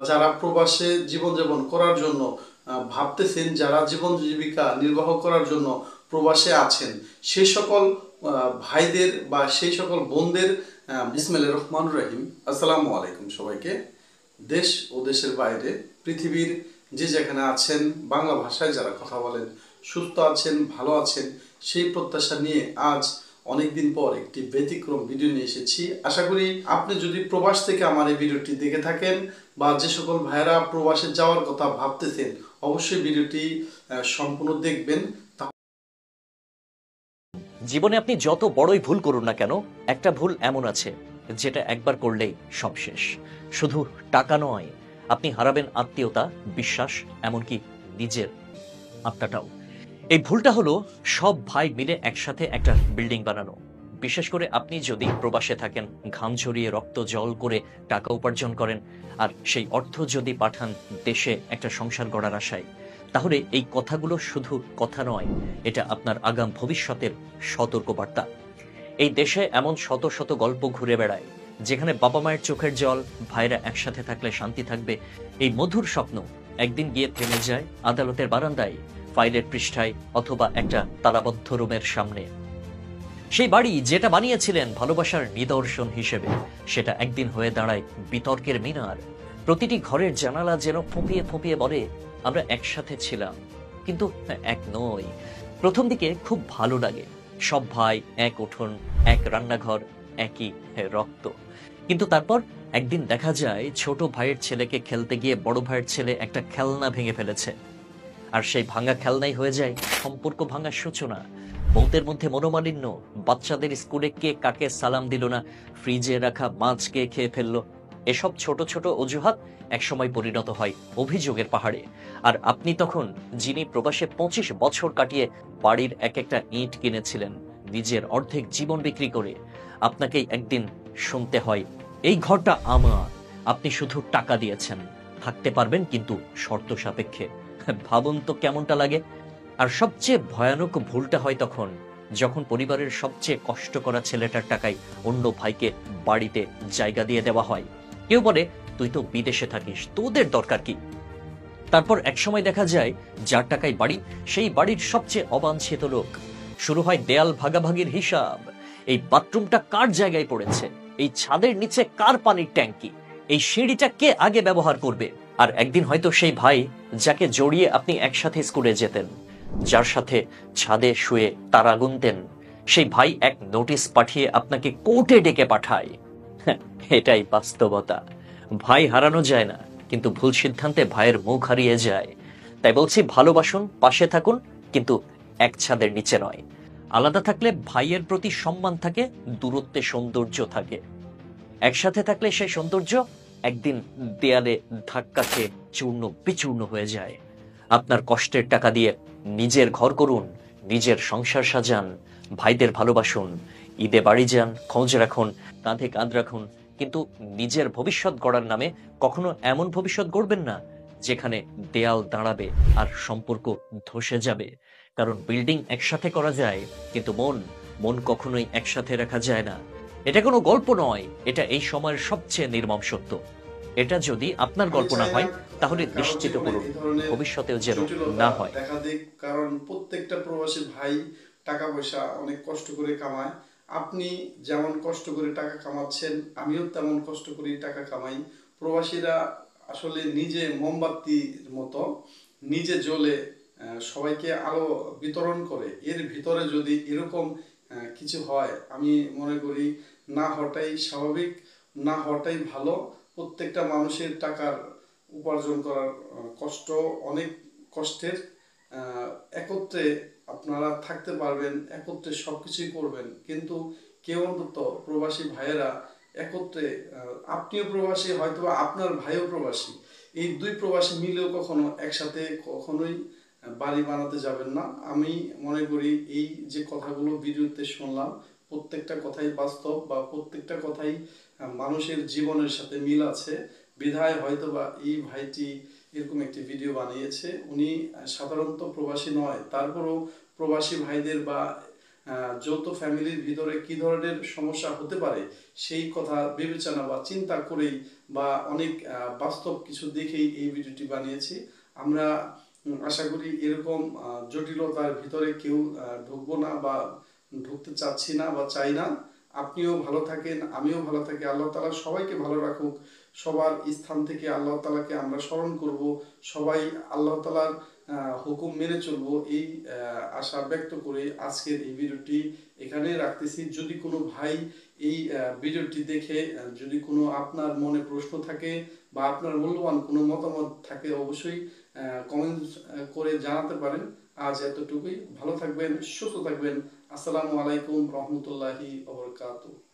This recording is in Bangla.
যারা প্রবাসে জীবনযাপন করার জন্য ভাবতেছেন, যারা জীবন জীবিকা নির্বাহ করার জন্য প্রবাসে আছেন, সেই সকল ভাইদের বা সেই সকল বোনদের বিসমিল্লাহির রহমানির রহিম, আসসালামু আলাইকুম সবাইকে। দেশ ও দেশের বাইরে পৃথিবীর যে যেখানে আছেন, বাংলা ভাষায় যারা কথা বলেন, সুস্থ আছেন, ভালো আছেন, সেই প্রত্যাশা নিয়ে আজ অনেকদিন পর একটি ব্যতিক্রম ভিডিও নিয়ে এসেছি। আশা করি আপনি যদি প্রবাস থেকে আমার এই ভিডিওটি দেখে থাকেন বা যে সকল ভাইয়েরা প্রবাসে যাওয়ার কথা ভাবতেছেন, অবশ্যই ভিডিওটি সম্পূর্ণ দেখবেন। জীবনে আপনি যত বড়ই ভুল করুন না কেন, একটা ভুল এমন আছে যেটা একবার করলেই সব শেষ। শুধু টাকা নয়, আপনি হারাবেন আত্মীয়তা, বিশ্বাস, এমনকি নিজের আত্মাটাও। এই ভুলটা হলো সব ভাই মিলে একসাথে একটা বিল্ডিং বানানো। বিশেষ করে আপনি যদি প্রবাসে থাকেন, ঘাম ঝরিয়ে রক্ত জল করে টাকা উপার্জন করেন, আর সেই অর্থ যদি পাঠান দেশে একটা সংসার গড়ার আশায়, তাহলে এই কথাগুলো শুধু কথা নয়, এটা আপনার আগাম ভবিষ্যতের সতর্কবার্তা। এই দেশে এমন শত শত গল্প ঘুরে বেড়ায়, যেখানে বাবা মায়ের চোখের জল, ভাইরা একসাথে থাকলে শান্তি থাকবে, এই মধুর স্বপ্ন একদিন গিয়ে থেমে যায় আদালতের বারান্দায়, ফাইলের পৃষ্ঠায়, অথবা একটা তালাবদ্ধ রুমের সামনে। সেই বাড়ি যেটা বানিয়েছিলেন ভালোবাসার নিদর্শন হিসেবে, সেটা একদিন হয়ে দাঁড়ায় বিতর্কের মিনার। প্রতিটি ঘরের জানালা যেন ফুঁপিয়ে ফুঁপিয়ে বলে, আমরা একসাথে ছিলাম কিন্তু এক নই। প্রথম দিকে খুব ভালো লাগে, সব ভাই, এক উঠোন, এক রান্নাঘর, একই রক্ত। কিন্তু তারপর একদিন দেখা যায় ছোট ভাইয়ের ছেলেকে খেলতে গিয়ে বড় ভাইয়ের ছেলে একটা খেলনা ভেঙে ফেলেছে, আর সেই ভাঙা খেলনাই হয়ে যায় সম্পর্ক ভাঙার সূচনা। বউদের মধ্যে মনোমালিন্য, বাচ্চাদের স্কুলে কে কাকে সালাম দিল না, ফ্রিজে রাখা মাছ কে খেয়ে ফেললো, এসব ছোট ছোট অজুহাত একসময় পরিণত হয় অভিযোগের পাহাড়ে। আর আপনি তখন, যিনি প্রবাসে 25 বছর কাটিয়ে বাড়ির এক একটা ইট কিনেছিলেন নিজের অর্ধেক জীবন বিক্রি করে, আপনাকেই একদিন শুনতে হয়, এই ঘরটা আমার, আপনি শুধু টাকা দিয়েছেন, থাকতে পারবেন কিন্তু শর্ত সাপেক্ষে। ভাবুন তো কেমনটা লাগে। আর সবচেয়ে ভয়ানক ভুলটা হয় তখন, যখন পরিবারের সবচেয়ে কষ্ট করা ছেলেটার টাকায় অন্য ভাইকে বাড়িতে জায়গা দিয়ে দেওয়া হয়। কেউ বলে, তুই তো বিদেশে থাকিস, তোদের দরকার কি? তারপর একসময় দেখা যায় যার টাকায় বাড়ি, সেই বাড়ির সবচেয়ে অবাঞ্ছিত লোক। শুরু হয় দেয়াল ভাগাভাগির হিসাব। এই বাথরুমটা কার জায়গায় পড়েছে, এই ছাদের নিচে কার পানির ট্যাঙ্কি, এই সিঁড়িটা কে আগে ব্যবহার করবে। আর একদিন হয়তো সেই ভাই, যাকে জড়িয়ে আপনি একসাথে স্কুলে যেতেন, যার সাথে ছাদে শুয়ে তারা গুনতেন, সেই ভাই এক নোটিশ পাঠিয়ে আপনাকে কোর্টে ডেকে পাঠায়। এটাই বাস্তবতা। ভাই হারানো যায় না, কিন্তু ভুল সিদ্ধান্তে ভাইয়ের মুখ হারিয়ে যায়। তাই বলছি, ভালোবাসুন, পাশে থাকুন, কিন্তু এক ছাদের নিচে নয়। আলাদা থাকলে ভাইয়ের প্রতি সম্মান থাকে, দূরত্বে সৌন্দর্য থাকে। একসাথে থাকলে সেই সৌন্দর্য একদিন দেয়ালে ধাক্কা খেয়ে চূর্ণ বিচূর্ণ হয়ে যায়। আপনার কষ্টের টাকা দিয়ে নিজের ঘর করুন, নিজের সংসার সাজান, ভাইদের ভালোবাসুন, ঈদে বাড়ি যান, খোঁজ রাখুন, কাঁধে কাঁধ রাখুন, কিন্তু নিজের ভবিষ্যৎ গড়ার নামে কখনো এমন ভবিষ্যৎ গড়বেন না যেখানে দেয়াল দাঁড়াবে আর সম্পর্ক ধসে যাবে। কারণ বিল্ডিং একসাথে করা যায়, কিন্তু মন মন কখনোই একসাথে রাখা যায় না। এটা কোনো গল্প নয়, এটা এই সময়ের সবচেয়ে নির্মম সত্য। এটা যদি আপনার গল্প না হয়, তাহলে নিশ্চিত করুন ভবিষ্যতেও যেন না হয়। দেখা দিক, কারণ প্রত্যেকটা প্রবাসী ভাই টাকা পয়সা অনেক কষ্ট করে কামায়। আপনি যেমন কষ্ট করে টাকা কামাচ্ছেন, আমিও তেমন কষ্ট করে টাকা কামাই। প্রবাসীরা আসলে নিজে মোমবাতির মতো নিজে জ্বলে সবাইকে আলো বিতরণ করে। এর ভিতরে যদি এরকম কিছু হয়, আমি মনে করি না হওয়াটাই স্বাভাবিক, না হওয়াটাই ভালো। প্রত্যেকটা মানুষের টাকার উপার্জন করার কষ্ট অনেক কষ্টের। একত্রে আপনারা থাকতে পারবেন, একত্রে সব কিছুই করবেন, কিন্তু কেউ অন্তত প্রবাসী ভাইয়েরা একত্রে, আপনিও প্রবাসী, হয়তো আপনার ভাইও প্রবাসী, এই দুই প্রবাসী মিলেও কখনো একসাথে কখনোই বাড়ি বানাতে যাবেন না। আমি মনে করি এই যে কথাগুলো ভিডিওতে শুনলাম, প্রত্যেকটা কথাই বাস্তব বা প্রত্যেকটা কথাই মানুষের জীবনের সাথে মিল আছে। বিধায় হয়তো বা এই ভাইটি এরকম একটি ভিডিও বানিয়েছে। উনি সাধারণত প্রবাসী নয়, তারপরও প্রবাসী ভাইদের বা যৌথ ফ্যামিলির ভিতরে কি ধরনের সমস্যা হতে পারে সেই কথা বিবেচনা বা চিন্তা করেই বা অনেক বাস্তব কিছু দেখেই এই ভিডিওটি বানিয়েছি। আমরা আশা করি এরকম জটিলতার ভিতরে কেউ ঢুকবো না বা ঢুকতে চাচ্ছি না বা চাই না। আপনিও ভালো থাকেন, আমিও ভালো থাকি, আল্লাহ তাআলা সবাইকে ভালো রাখুক। সবার স্থান থেকে আল্লাহ তাআলাকে আমরা স্মরণ করব, সবাই আল্লাহ তাআলার হুকুম মেনে চলবো, এই আশা ব্যক্ত করে আজকের এই ভিডিওটি এখানে রাখতেছি। যদি কোনো ভাই এই ভিডিওটি দেখে যদি কোনো আপনার মনে প্রশ্ন থাকে বা আপনার মূল্যবান কোনো মতামত থাকে, অবশ্যই কমেন্ট করে জানাতে পারেন। আজ এতটুকুই। ভালো থাকবেন, সুস্থ থাকবেন। আসসালামু আলাইকুম রহমতুল্লাহি ওয়া বারাকাতুহু।